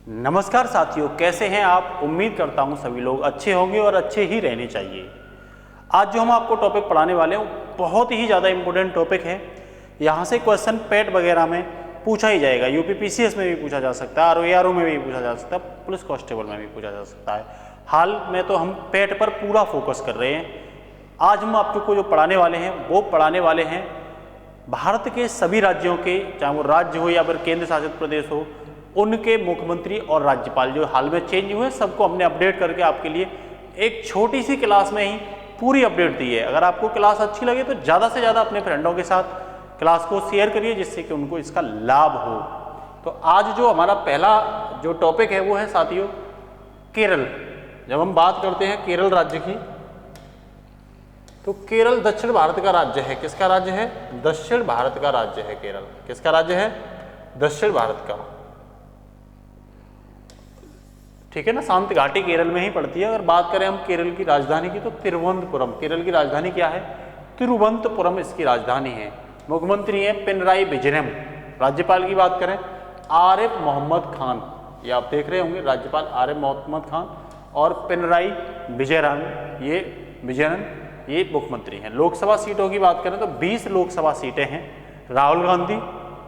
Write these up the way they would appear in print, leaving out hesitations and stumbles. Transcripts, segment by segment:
नमस्कार साथियों, कैसे हैं आप। उम्मीद करता हूं सभी लोग अच्छे होंगे और अच्छे ही रहने चाहिए। आज जो हम आपको टॉपिक पढ़ाने वाले हैं बहुत ही ज़्यादा इम्पोर्टेंट टॉपिक है। यहाँ से क्वेश्चन पेट वगैरह में पूछा ही जाएगा। यूपीपीसीएस में भी पूछा जा सकता है, आरओएआरओ में भी पूछा जा सकता है, पुलिस कांस्टेबल में भी पूछा जा सकता है। हाल में तो हम पेट पर पूरा फोकस कर रहे हैं। आज हम आपको जो पढ़ाने वाले हैं वो पढ़ाने वाले हैं भारत के सभी राज्यों के, चाहे वो राज्य हो या फिर केंद्र शासित प्रदेश हो, उनके मुख्यमंत्री और राज्यपाल जो हाल में चेंज हुए सबको हमने अपडेट करके आपके लिए एक छोटी सी क्लास में ही पूरी अपडेट दी है। अगर आपको क्लास अच्छी लगे तो ज़्यादा से ज़्यादा अपने फ्रेंडों के साथ क्लास को शेयर करिए जिससे कि उनको इसका लाभ हो। तो आज जो हमारा पहला जो टॉपिक है वो है साथियों केरल। जब हम बात करते हैं केरल राज्य की तो केरल दक्षिण भारत का राज्य है। किसका राज्य है? दक्षिण भारत का राज्य है केरल। किसका राज्य है? दक्षिण भारत का। ठीक है ना, शांति घाटी केरल में ही पड़ती है। अगर बात करें हम केरल की राजधानी की तो तिरुवनंतपुरम। केरल की राजधानी क्या है? तिरुवनंतपुरम इसकी राजधानी है। मुख्यमंत्री है पिनराई विजयन। राज्यपाल की बात करें आरिफ मोहम्मद खान, ये आप देख रहे होंगे, राज्यपाल आरिफ मोहम्मद खान और पिनराई विजयन ये मुख्यमंत्री हैं। लोकसभा सीटों की बात करें तो 20 लोकसभा सीटें हैं। राहुल गांधी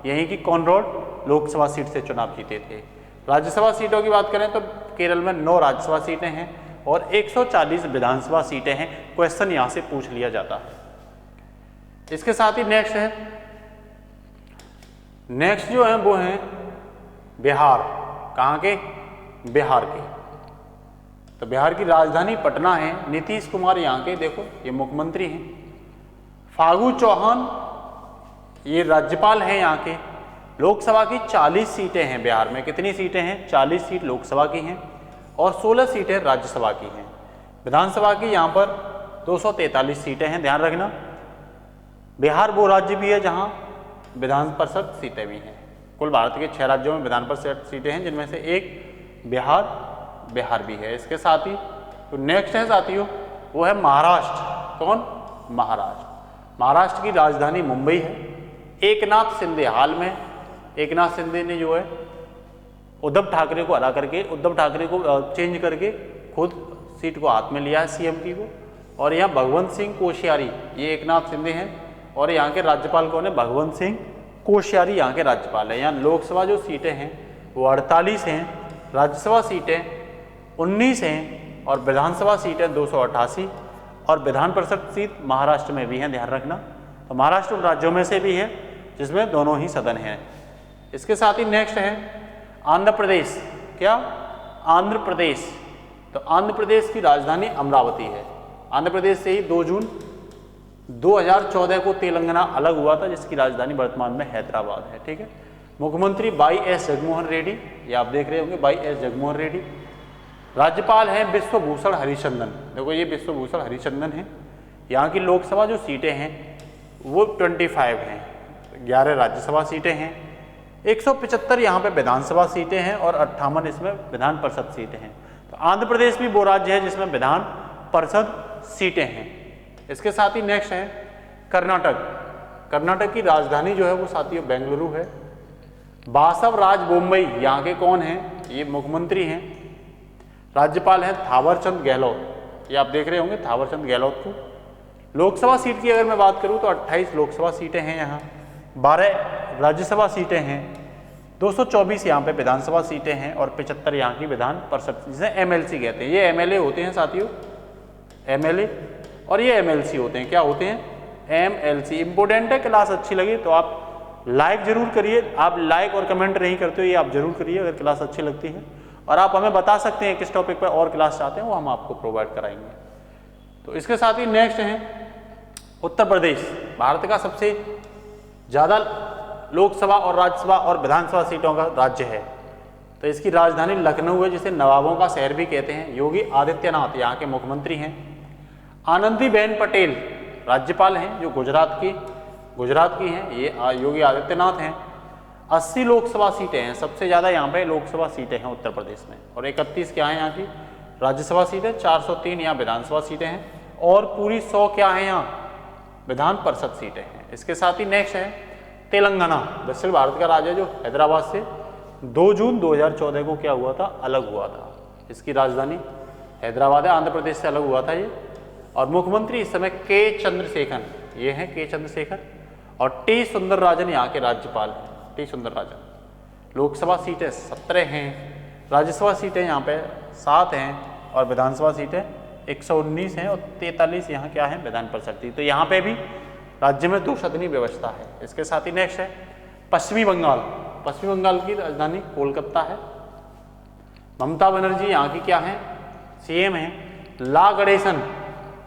यहीं की कॉनरॉड लोकसभा सीट से चुनाव जीते थे। राज्यसभा सीटों की बात करें तो केरल में 9 राज्यसभा सीटें हैं और 140 विधानसभा सीटें हैं। क्वेश्चन यहाँ से पूछ लिया जाता है। इसके साथ ही नेक्स्ट जो है वो है बिहार। कहाँ के? बिहार के। तो बिहार की राजधानी पटना है। नीतीश कुमार यहाँ के, देखो ये मुख्यमंत्री हैं। फागू चौहान ये राज्यपाल हैं यहाँ के। लोकसभा की 40 सीटें हैं बिहार में। कितनी सीटें हैं? 40 सीट लोकसभा की हैं और 16 सीटें राज्यसभा की हैं। विधानसभा की यहाँ पर 243 सीटें हैं। ध्यान रखना, बिहार वो राज्य भी है जहाँ विधान परिषद सीटें भी हैं। कुल भारत के 6 राज्यों में विधान परिषद सीटें हैं जिनमें से एक बिहार भी है। इसके साथ ही तो नेक्स्ट है साथियों वो है महाराष्ट्र। कौन? महाराष्ट्र की राजधानी मुंबई है। एकनाथ शिंदे, हाल में एकनाथ शिंदे ने जो है उद्धव ठाकरे को हरा करके, उद्धव ठाकरे को चेंज करके खुद सीट को हाथ में लिया है सीएम की को। और यहाँ भगवंत सिंह कोश्यारी, ये एकनाथ शिंदे हैं और यहाँ के राज्यपाल कौन है? भगवंत सिंह कोश्यारी यहाँ के राज्यपाल है। यहाँ लोकसभा जो सीटें हैं वो 48 हैं, राज्यसभा सीटें 19 हैं और विधानसभा सीटें 288 और विधान परिषद सीट महाराष्ट्र में भी हैं। ध्यान रखना, तो महाराष्ट्र उन राज्यों में से भी है जिसमें दोनों ही सदन हैं। इसके साथ ही नेक्स्ट है आंध्र प्रदेश। क्या? आंध्र प्रदेश। तो आंध्र प्रदेश की राजधानी अमरावती है। आंध्र प्रदेश से ही 2 जून 2014 को तेलंगाना अलग हुआ था जिसकी राजधानी वर्तमान में हैदराबाद है। ठीक है। मुख्यमंत्री वाई.एस. जगनमोहन रेड्डी, ये आप देख रहे होंगे वाई.एस. जगनमोहन रेड्डी। राज्यपाल हैं विश्वभूषण हरिचंदन। देखो ये विश्वभूषण हरिचंदन है। यहाँ की लोकसभा जो सीटें हैं वो 25 हैं। 11 राज्यसभा सीटें हैं, 175 यहाँ पे विधानसभा सीटें हैं और 58 इसमें विधान परिषद सीटें हैं। तो आंध्र प्रदेश भी वो राज्य है जिसमें विधान परिषद सीटें हैं। इसके साथ ही नेक्स्ट है कर्नाटक की राजधानी जो है वो साथियों बेंगलुरु है। बासव राज बोम्मई यहाँ के कौन हैं? ये मुख्यमंत्री हैं। राज्यपाल हैं थावरचंद गहलोत, ये आप देख रहे होंगे थावरचंद गहलोत को। लोकसभा सीट की अगर मैं बात करूँ तो 28 लोकसभा सीटें हैं यहाँ, 12 राज्यसभा सीटें हैं, 224 यहाँ पे विधानसभा सीटें हैं और 75 यहाँ की विधान परिषद, जिसे एमएलसी कहते हैं। ये एमएलए होते हैं साथियों, एमएलए, और ये एमएलसी होते हैं। क्या होते हैं? एमएलसी। इंपॉर्टेंट है, क्लास अच्छी लगी तो आप लाइक जरूर करिए। आप लाइक और कमेंट नहीं करते हो, ये आप जरूर करिए अगर क्लास अच्छी लगती है। और आप हमें बता सकते हैं किस टॉपिक पर और क्लास चाहते हैं, वो हम आपको प्रोवाइड कराएंगे। तो इसके साथ ही नेक्स्ट है उत्तर प्रदेश। भारत का सबसे ज़्यादा लोकसभा और राज्यसभा और विधानसभा सीटों का राज्य है। तो इसकी राजधानी लखनऊ है जिसे नवाबों का शहर भी कहते हैं। योगी आदित्यनाथ यहाँ के मुख्यमंत्री हैं। आनंदीबेन पटेल राज्यपाल हैं जो गुजरात की हैं, ये योगी आदित्यनाथ हैं। 80 लोकसभा सीटें हैं, सबसे ज़्यादा यहाँ पे लोकसभा सीटें हैं उत्तर प्रदेश में। और 31 क्या है यहाँ की राज्यसभा सीटें, 403 यहाँ विधानसभा सीटें हैं और पूरी 100 क्या है यहाँ विधान परिषद सीटें हैं। इसके साथ ही नेक्स्ट है तेलंगाना। दक्षिण भारत का राज्य जो हैदराबाद से 2 जून 2014 को क्या हुआ था, अलग हुआ था। इसकी राजधानी हैदराबाद है, आंध्र प्रदेश से अलग हुआ था ये। और मुख्यमंत्री इस समय के चंद्रशेखर, ये हैं के चंद्रशेखर, और टी सुंदरराजन यहाँ के राज्यपाल हैं, टी सुंदरराजन। लोकसभा सीटें 17 हैं, राज्यसभा सीटें यहाँ पे 7 हैं, और विधानसभा सीटें 119 हैं, और 43 यहाँ क्या है, विधान परिषद की। तो यहाँ पे भी राज्य में 2 सदनी व्यवस्था है। इसके साथ ही नेक्स्ट है पश्चिमी बंगाल। पश्चिमी बंगाल की राजधानी कोलकाता है। ममता बनर्जी यहाँ की क्या है, सीएम है। ला गणेशन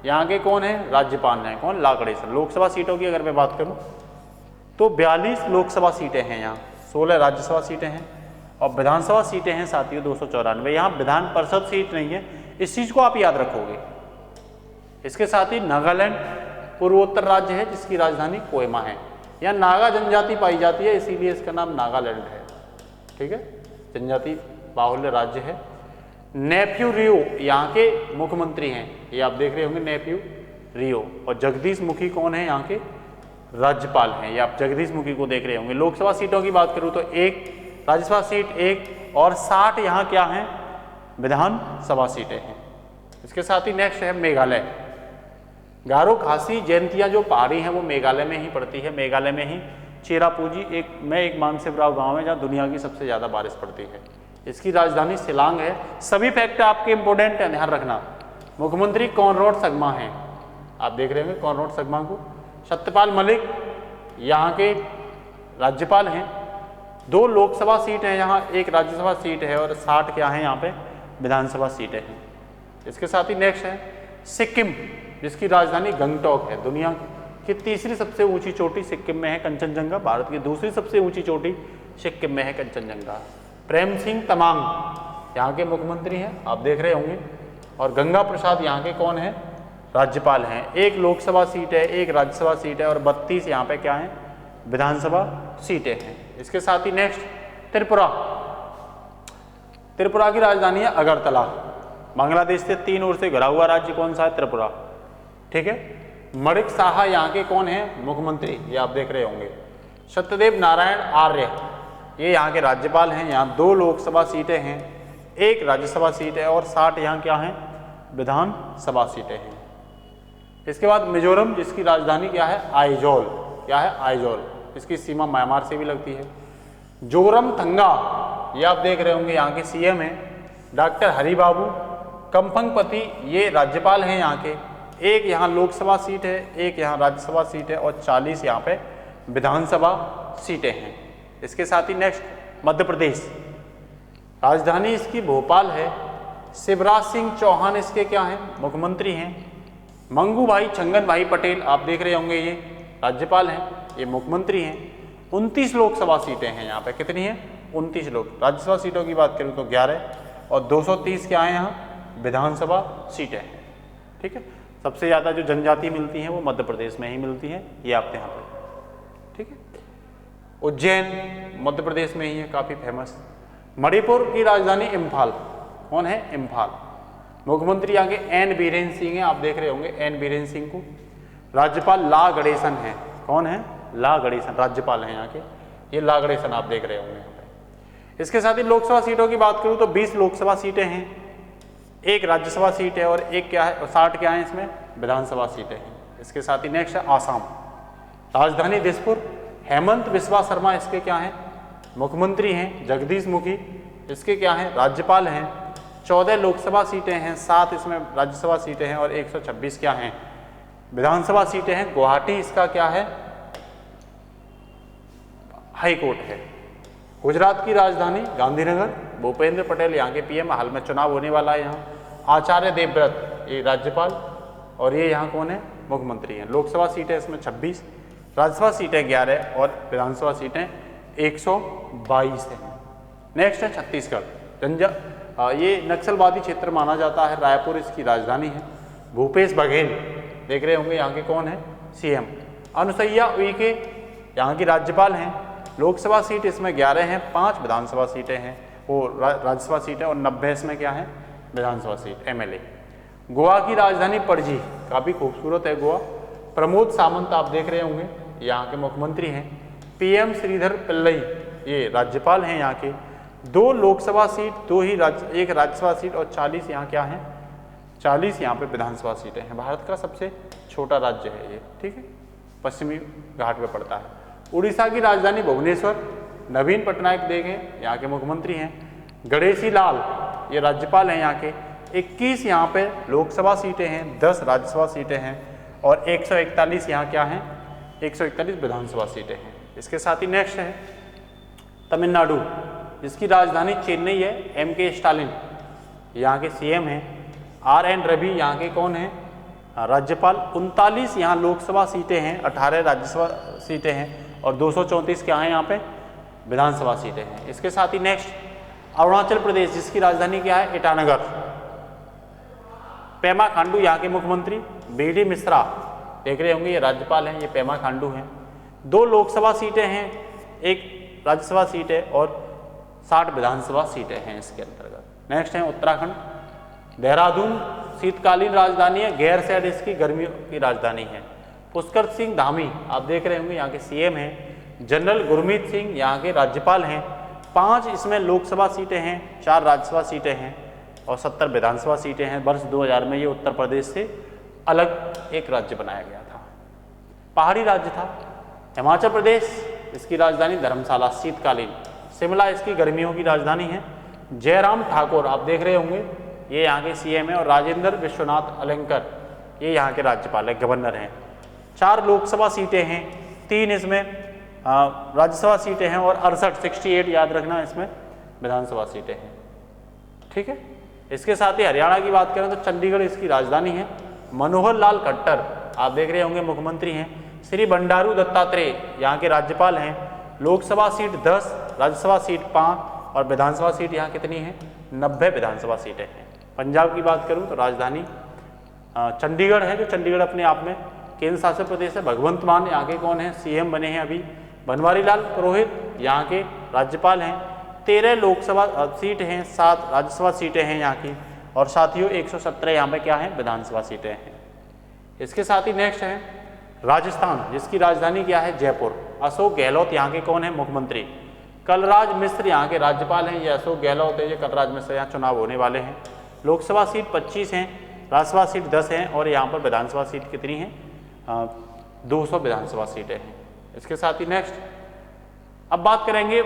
यहाँ के कौन है, राज्यपाल हैं। कौन, ला गणेशन। लोकसभा सीटों की अगर मैं बात करूँ तो 42 लोकसभा सीटें हैं यहाँ, 16 राज्यसभा सीटें हैं, और विधानसभा सीटें हैं साथियों 294। यहाँ विधान परिषद सीट नहीं है, इस चीज को आप याद रखोगे। इसके साथ ही नागालैंड पूर्वोत्तर राज्य है जिसकी राजधानी कोहिमा है। यहाँ नागा जनजाति पाई जाती है, इसीलिए इसका नाम नागालैंड है। ठीक है, जनजाति बाहुल्य राज्य है। नेफ्यू रियो यहाँ के मुख्यमंत्री हैं, ये आप देख रहे होंगे नेफ्यू रियो। और जगदीश मुखी कौन है, यहाँ के राज्यपाल हैं, ये आप जगदीश मुखी को देख रहे होंगे। लोकसभा सीटों की बात करूँ तो 1 राज्यसभा सीट 1, और 60 यहाँ क्या हैं, विधानसभा सीटें हैं। इसके साथ ही नेक्स्ट है मेघालय। गारो खासी जयंतिया जो पहाड़ी हैं वो मेघालय में ही पड़ती है। मेघालय में ही चेरापूंजी एक मानसिक राव गाँव है जहाँ दुनिया की सबसे ज़्यादा बारिश पड़ती है। इसकी राजधानी शिलांग है। सभी फैक्ट आपके इंपॉर्टेंट है, ध्यान रखना। मुख्यमंत्री कॉनराड संगमा हैं, आप देख रहे होंगे कॉनराड संगमा को। सत्यपाल मलिक यहाँ के राज्यपाल हैं। 2 लोकसभा सीट है यहाँ, 1 राज्यसभा सीट है, और 60 क्या है यहाँ पे, विधानसभा सीटें हैं। इसके साथ ही नेक्स्ट है सिक्किम, जिसकी राजधानी गंगटोक है। दुनिया की तीसरी सबसे ऊंची चोटी सिक्किम में है कंचनजंगा। भारत की दूसरी सबसे ऊंची चोटी सिक्किम में है कंचनजंगा। प्रेम सिंह तमांग यहाँ के मुख्यमंत्री हैं, आप देख रहे होंगे। और गंगा प्रसाद यहाँ के कौन है, राज्यपाल हैं। 1 लोकसभा सीट है, 1 राज्यसभा सीट है, और 32 यहाँ पे क्या है, विधानसभा सीटें हैं। इसके साथ ही नेक्स्ट त्रिपुरा। त्रिपुरा की राजधानी है अगरतला। बांग्लादेश से 3 ओर से घिरा हुआ राज्य कौन सा है, त्रिपुरा। ठीक है। मणिक साहा यहाँ के कौन है, मुख्यमंत्री, ये आप देख रहे होंगे। सत्यदेव नारायण आर्य ये यहाँ के राज्यपाल हैं। यहाँ 2 लोकसभा सीटें हैं, 1 राज्यसभा सीट है, और 60 यहाँ क्या है, विधानसभा सीटें हैं। इसके बाद मिजोरम, जिसकी राजधानी क्या है, आइजोल। क्या है, आइजोल। इसकी सीमा म्यांमार से भी लगती है। जोरम थंगा ये आप देख रहे होंगे, यहाँ के सीएम हैं डॉक्टर हरिबाबू कंफंगपति, ये राज्यपाल हैं यहाँ के। 1 यहाँ लोकसभा सीट है, 1 यहाँ राज्यसभा सीट है, और 40 यहाँ पे विधानसभा सीटें हैं। इसके साथ ही नेक्स्ट मध्य प्रदेश। राजधानी इसकी भोपाल है। शिवराज सिंह चौहान इसके क्या हैं, मुख्यमंत्री हैं। मंगू भाई छंगन भाई पटेल आप देख रहे होंगे, ये राज्यपाल हैं, ये मुख्यमंत्री हैं। 29 लोकसभा सीटें हैं यहाँ पे। कितनी हैं, 29 लोग। राज्यसभा सीटों की बात करूँ तो 11, और 230 क्या है यहाँ, विधानसभा सीटें हैं। ठीक है। सबसे ज़्यादा जो जनजाति मिलती हैं वो मध्य प्रदेश में ही मिलती है, ये आप यहाँ पे। ठीक है। उज्जैन मध्य प्रदेश में ही है, काफ़ी फेमस। मणिपुर की राजधानी इम्फाल। कौन है, इम्फाल। मुख्यमंत्री यहाँ के एन बीरेन सिंह हैं, आप देख रहे होंगे एन बीरेन सिंह को। राज्यपाल ला गणेशन है। कौन है, ला गणेशन, राज्यपाल हैं यहाँ के। ये ला गणेशन आप देख रहे होंगे यहाँ पे। इसके साथ ही लोकसभा सीटों की बात करूँ तो 20 लोकसभा सीटें हैं, 1 राज्यसभा सीट है, और 1 क्या है, 60 क्या है इसमें, विधानसभा सीटें हैं। इसके साथ ही नेक्स्ट है आसाम। राजधानी दिसपुर। हेमंत बिस्वा शर्मा इसके क्या हैं, मुख्यमंत्री हैं। जगदीश मुखी इसके क्या हैं, राज्यपाल हैं। 14 लोकसभा सीटें हैं, 7 इसमें राज्यसभा सीटें हैं, और 126 क्या हैं, विधानसभा सीटें हैं। गुवाहाटी इसका क्या है, हाई कोर्ट है। गुजरात की राजधानी गांधीनगर। भूपेंद्र पटेल यहाँ के पीएम, हाल में चुनाव होने वाला है यहाँ। आचार्य देवव्रत ये राज्यपाल, और ये यहाँ कौन है, मुख्यमंत्री हैं। लोकसभा सीटें इसमें 26, राज्यसभा सीटें 11, और विधानसभा सीटें 122 हैं। नेक्स्ट है छत्तीसगढ़। ये नक्सलवादी क्षेत्र माना जाता है। रायपुर इसकी राजधानी है। भूपेश बघेल देख रहे होंगे, यहाँ के कौन है, सीएम। अनुसुईया उइके यहाँ की राज्यपाल हैं। लोकसभा सीट इसमें 11 हैं, 5 विधानसभा सीटें हैं, वो राज्यसभा सीट है, और 90 इसमें क्या है, विधानसभा सीट, एमएलए। गोवा की राजधानी पणजी, काफ़ी खूबसूरत है गोवा। प्रमोद सावंत आप देख रहे होंगे, यहाँ के मुख्यमंत्री हैं। पीएम श्रीधर पिल्लई ये राज्यपाल हैं यहाँ के। 2 लोकसभा सीट, 2 ही एक राज्यसभा सीट और 40 यहाँ क्या है, 40 यहाँ पे विधानसभा सीटें हैं। भारत का सबसे छोटा राज्य है ये, ठीक है, पश्चिमी घाट पे पड़ता है। उड़ीसा की राजधानी भुवनेश्वर, नवीन पटनायक देखें यहाँ के मुख्यमंत्री हैं। गणेशी लाल ये राज्यपाल हैं यहाँ के। 21 यहाँ पे लोकसभा सीटें हैं, 10 राज्यसभा सीटें हैं और 141 यहाँ क्या हैं, 141 विधानसभा सीटें हैं। इसके साथ ही नेक्स्ट है तमिलनाडु, जिसकी राजधानी चेन्नई है। M.K. स्टालिन यहाँ के CM हैं। R.N. रवि यहाँ के कौन हैं, राज्यपाल। 39 यहाँ लोकसभा सीटें हैं, 18 राज्यसभा सीटें हैं और 234 क्या हैं यहाँ पे विधानसभा सीटें हैं। इसके साथ ही नेक्स्ट अरुणाचल प्रदेश, जिसकी राजधानी क्या है, ईटानगर। पेमा खांडू यहाँ के मुख्यमंत्री। B.D. मिश्रा देख रहे होंगे ये राज्यपाल हैं, ये पेमा खांडू हैं। 2 लोकसभा सीटें हैं, 1 राज्यसभा सीट है और 60 विधानसभा सीटें हैं इसके अंतर्गत। नेक्स्ट है उत्तराखंड, देहरादून शीतकालीन राजधानी है, गैरसैंण इसकी गर्मियों की राजधानी है। पुष्कर सिंह धामी आप देख रहे होंगे यहाँ के CM हैं। जनरल गुरमीत सिंह यहाँ के राज्यपाल हैं। 5 इसमें लोकसभा सीटें हैं, 4 राज्यसभा सीटें हैं और 70 विधानसभा सीटें हैं। वर्ष 2000 में ये उत्तर प्रदेश से अलग एक राज्य बनाया गया था, पहाड़ी राज्य था। हिमाचल प्रदेश, इसकी राजधानी धर्मशाला शीतकालीन। शिमला इसकी गर्मियों की राजधानी है। जयराम ठाकुर आप देख रहे होंगे ये यहाँ के CM है और राजेंद्र विश्वनाथ अलंकर ये यहाँ के राज्यपाल है, गवर्नर हैं। 4 लोकसभा सीटें हैं, 3 इसमें राज्यसभा सीटें हैं और 68 याद रखना इसमें विधानसभा सीटें हैं, ठीक है। इसके साथ ही हरियाणा की बात करें तो चंडीगढ़ इसकी राजधानी है। मनोहर लाल खट्टर आप देख रहे होंगे मुख्यमंत्री हैं। श्री बंडारू दत्तात्रेय यहाँ के राज्यपाल हैं। लोकसभा सीट 10, राज्यसभा सीट 5 और विधानसभा सीट यहाँ कितनी है, 90 विधानसभा सीटें हैं। पंजाब की बात करूँ तो राजधानी चंडीगढ़ है, जो चंडीगढ़ अपने आप में केंद्र शासित प्रदेश है। भगवंत मान यहाँ के कौन है, CM बने हैं अभी। बनवारी लाल पुरोहित यहाँ के राज्यपाल हैं। 13 लोकसभा सीट हैं, 7 राज्यसभा सीटें हैं यहाँ की और साथियों 117 यहाँ पे क्या है, विधानसभा सीटें हैं। इसके साथ ही नेक्स्ट है राजस्थान, जिसकी राजधानी क्या है, जयपुर। अशोक गहलोत यहाँ के कौन है, मुख्यमंत्री। कलराज मिश्र यहाँ के राज्यपाल हैं। ये अशोक गहलोत है, ये कलराज मिश्र यहाँ चुनाव होने वाले हैं। लोकसभा सीट 25 हैं, राज्यसभा सीट 10 हैं और यहाँ पर विधानसभा सीट कितनी है, 200 विधानसभा सीटें हैं। इसके साथ ही नेक्स्ट अब बात करेंगे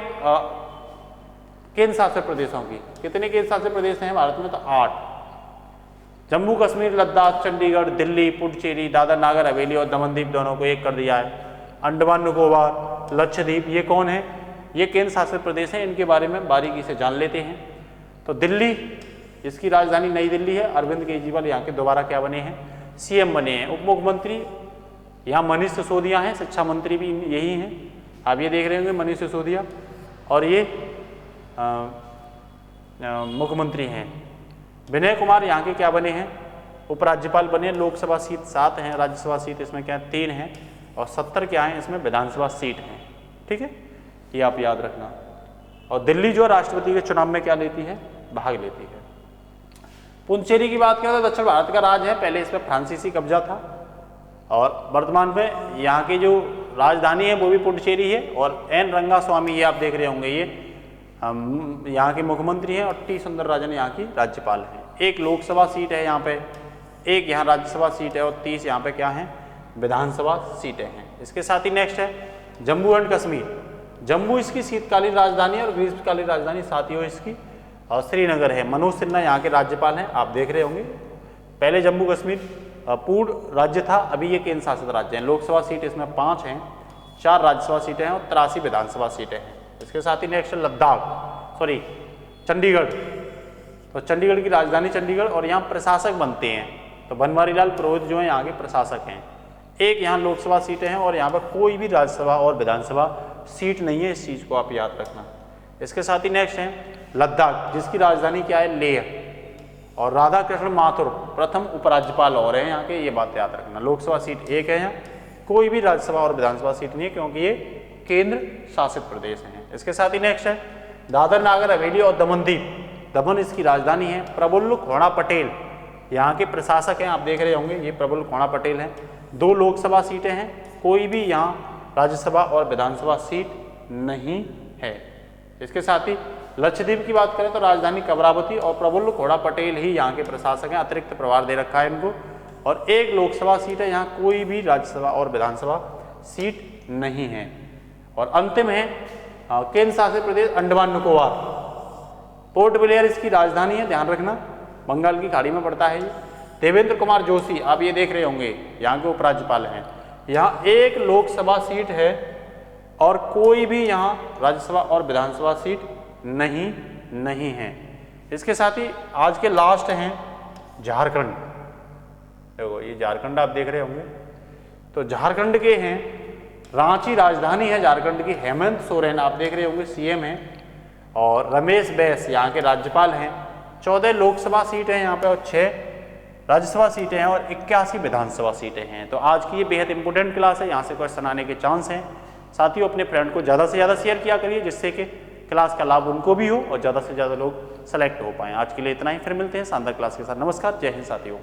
केंद्र शासित प्रदेशों की। कितने केंद्र शासित प्रदेश हैं भारत में, तो 8। जम्मू कश्मीर, लद्दाख, चंडीगढ़, दिल्ली, पुडुचेरी, दादर नागर हवेली और दमनदीप दोनों को एक कर दिया है। अंडमान निकोबार, लक्षद्वीप ये कौन है, ये केंद्र शासित प्रदेश हैं। इनके बारे में बारीकी से जान लेते हैं। तो दिल्ली, इसकी राजधानी नई दिल्ली है। अरविंद केजरीवाल यहाँ के दोबारा क्या बने हैं, CM बने हैं। उप मुख्यमंत्री यहाँ मनीष सिसोदिया हैं, शिक्षा मंत्री भी यही हैं, आप ये देख रहे होंगे मनीष सिसोदिया। और ये मुख्यमंत्री हैं। विनय कुमार यहाँ के क्या बने हैं, उपराज्यपाल बने। लोकसभा सीट 7 हैं, राज्यसभा सीट इसमें क्या 3 हैं और 70 क्या हैं इसमें विधानसभा सीट हैं, ठीक है, ये आप याद रखना। और दिल्ली जो राष्ट्रपति के चुनाव में क्या लेती है, भाग लेती है। पुडुचेरी की बात करें तो दक्षिण भारत का राज्य है, पहले इसमें फ्रांसीसी कब्जा था और वर्तमान में यहाँ की जो राजधानी है वो भी पुडुचेरी है। और N. रंगास्वामी ये आप देख रहे होंगे, ये यहाँ के मुख्यमंत्री हैं और T. सुंदरराजन यहाँ की राज्यपाल हैं। 1 लोकसभा सीट है यहाँ पे, 1 यहाँ राज्यसभा सीट है और 30 यहाँ पे क्या है, विधानसभा सीटें हैं। इसके साथ ही नेक्स्ट है जम्मू एंड कश्मीर। जम्मू इसकी शीतकालीन राजधानी है और ग्रीष्मकालीन राजधानी साथियों इसकी और श्रीनगर है। मनोज सिन्हा यहाँ के राज्यपाल हैं, आप देख रहे होंगे। पहले जम्मू कश्मीर पूर्ण राज्य था, अभी ये केंद्र शासित राज्य हैं। लोकसभा सीट इसमें 5 हैं, 4 राज्यसभा सीटें हैं और 83 विधानसभा सीटें हैं। इसके साथ ही नेक्स्ट चंडीगढ़। तो चंडीगढ़ की राजधानी चंडीगढ़ और यहाँ प्रशासक बनते हैं। तो बनवारी लाल पुरोहित जो है यहाँ के प्रशासक हैं। 1 यहाँ लोकसभा सीटें हैं और यहाँ पर कोई भी राज्यसभा और विधानसभा सीट नहीं है, इस चीज़ को आप याद रखना। इसके साथ ही नेक्स्ट है लद्दाख, जिसकी राजधानी क्या है, लेह। और राधा कृष्ण माथुर प्रथम उपराज्यपाल और हैं यहाँ के, ये बात याद रखना। लोकसभा सीट 1 है यहाँ, कोई भी राज्यसभा और विधानसभा सीट नहीं है क्योंकि ये केंद्र शासित प्रदेश हैं। इसके साथ ही नेक्स्ट है दादर नागर हवेली और दमनदीप। दमन इसकी राजधानी है। प्रफुल्ल खोड़ा पटेल यहाँ के प्रशासक हैं, आप देख रहे होंगे, ये प्रफुल्ल खोड़ा पटेल हैं। 2 लोकसभा सीटें हैं, कोई भी यहाँ राज्यसभा और विधानसभा सीट नहीं है। इसके साथ ही लक्षद्वीप की बात करें तो राजधानी कमरावती और प्रफुल्ल खोड़ा पटेल ही यहाँ के प्रशासक हैं, अतिरिक्त प्रभार दे रखा है इनको। और एक लोकसभा सीट है, यहाँ कोई भी राज्यसभा और विधानसभा सीट नहीं है। और अंतिम है केंद्र शासित प्रदेश अंडमान निकोबार। पोर्ट ब्लेयर इसकी राजधानी है, ध्यान रखना, बंगाल की खाड़ी में पड़ता है ये। देवेंद्र कुमार जोशी, आप ये देख रहे होंगे, यहाँ के उपराज्यपाल हैं। यहाँ एक लोकसभा सीट है और कोई भी यहाँ राज्यसभा और विधानसभा सीट नहीं है। इसके साथ ही आज के लास्ट हैं झारखंड। देखो ये झारखंड आप देख रहे होंगे, तो झारखंड के हैं, रांची राजधानी है झारखंड की। हेमंत सोरेन आप देख रहे होंगे सीएम हैं और रमेश बैस यहाँ के राज्यपाल हैं। 14 लोकसभा सीटें हैं यहाँ पे और 6 राज्यसभा सीटें हैं और 81 विधानसभा सीटें हैं। तो आज की ये बेहद इंपॉर्टेंट क्लास है, यहाँ से क्वेश्चन आने के चांस हैं। साथियों अपने फ्रेंड को ज़्यादा से ज़्यादा शेयर किया करिए, जिससे कि क्लास का लाभ उनको भी हो और ज़्यादा से ज़्यादा लोग सेलेक्ट हो पाएँ। आज के लिए इतना ही, फिर मिलते हैं शानदार क्लास के साथ। नमस्कार, जय हिंद साथियों।